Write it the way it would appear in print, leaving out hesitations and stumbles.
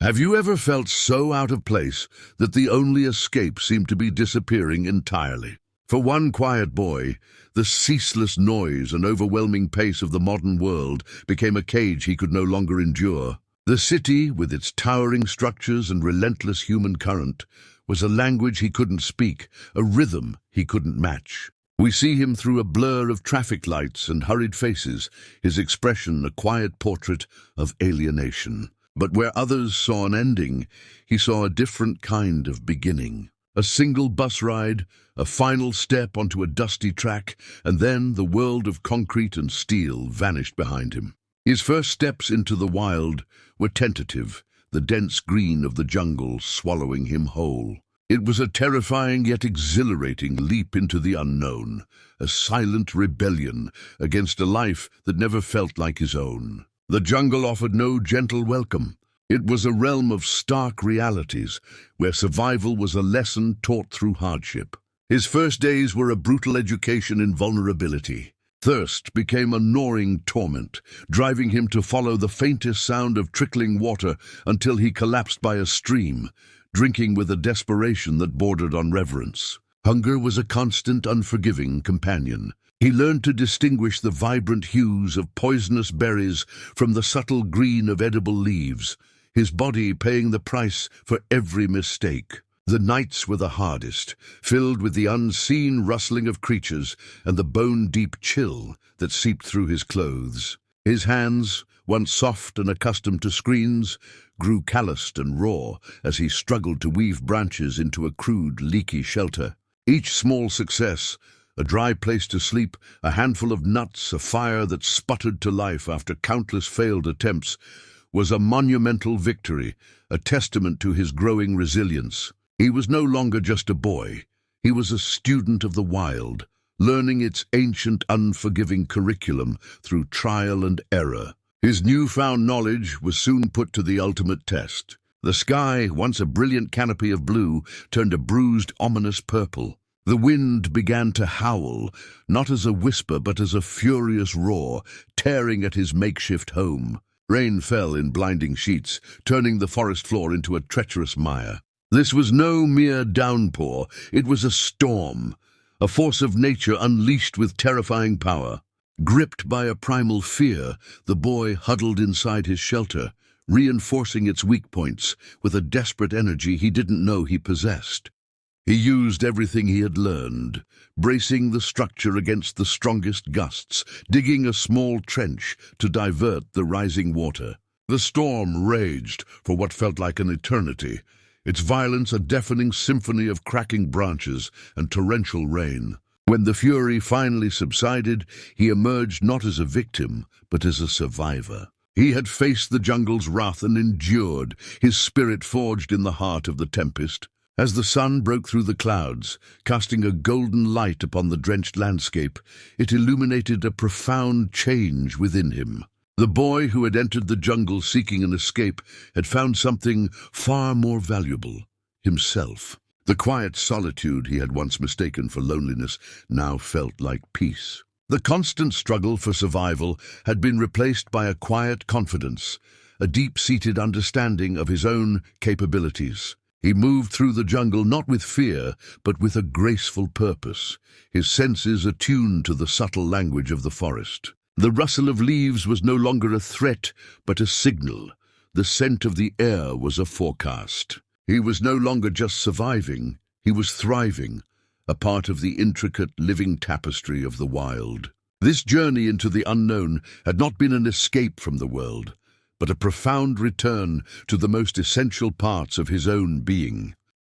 Have you ever felt so out of place that the only escape seemed to be disappearing entirely? For one quiet boy, the ceaseless noise and overwhelming pace of the modern world became a cage he could no longer endure. The city, with its towering structures and relentless human current, was a language he couldn't speak, a rhythm he couldn't match. We see him through a blur of traffic lights and hurried faces, his expression a quiet portrait of alienation. But where others saw an ending, he saw a different kind of beginning. A single bus ride, a final step onto a dusty track, and then the world of concrete and steel vanished behind him. His first steps into the wild were tentative, the dense green of the jungle swallowing him whole. It was a terrifying yet exhilarating leap into the unknown, a silent rebellion against a life that never felt like his own. The jungle offered no gentle welcome. It was a realm of stark realities, where survival was a lesson taught through hardship. His first days were a brutal education in vulnerability. Thirst became a gnawing torment, driving him to follow the faintest sound of trickling water until he collapsed by a stream, drinking with a desperation that bordered on reverence. Hunger was a constant, unforgiving companion. He learned to distinguish the vibrant hues of poisonous berries from the subtle green of edible leaves, his body paying the price for every mistake. The nights were the hardest, filled with the unseen rustling of creatures and the bone-deep chill that seeped through his clothes. His hands, once soft and accustomed to screens, grew calloused and raw as he struggled to weave branches into a crude, leaky shelter. Each small success, a dry place to sleep, a handful of nuts, a fire that sputtered to life after countless failed attempts, was a monumental victory, a testament to his growing resilience. He was no longer just a boy. He was a student of the wild, learning its ancient, unforgiving curriculum through trial and error. His newfound knowledge was soon put to the ultimate test. The sky, once a brilliant canopy of blue, turned a bruised, ominous purple. The wind began to howl, not as a whisper but as a furious roar, tearing at his makeshift home. Rain fell in blinding sheets, turning the forest floor into a treacherous mire. This was no mere downpour, it was a storm, a force of nature unleashed with terrifying power. Gripped by a primal fear, the boy huddled inside his shelter, reinforcing its weak points with a desperate energy he didn't know he possessed. He used everything he had learned, bracing the structure against the strongest gusts, digging a small trench to divert the rising water. The storm raged for what felt like an eternity, its violence a deafening symphony of cracking branches and torrential rain. When the fury finally subsided, he emerged not as a victim, but as a survivor. He had faced the jungle's wrath and endured, his spirit forged in the heart of the tempest. As the sun broke through the clouds, casting a golden light upon the drenched landscape, it illuminated a profound change within him. The boy who had entered the jungle seeking an escape had found something far more valuable: himself. The quiet solitude he had once mistaken for loneliness now felt like peace. The constant struggle for survival had been replaced by a quiet confidence, a deep-seated understanding of his own capabilities. He moved through the jungle not with fear, but with a graceful purpose, his senses attuned to the subtle language of the forest. The rustle of leaves was no longer a threat, but a signal. The scent of the air was a forecast. He was no longer just surviving, he was thriving, a part of the intricate living tapestry of the wild. This journey into the unknown had not been an escape from the world, but a profound return to the most essential parts of his own being.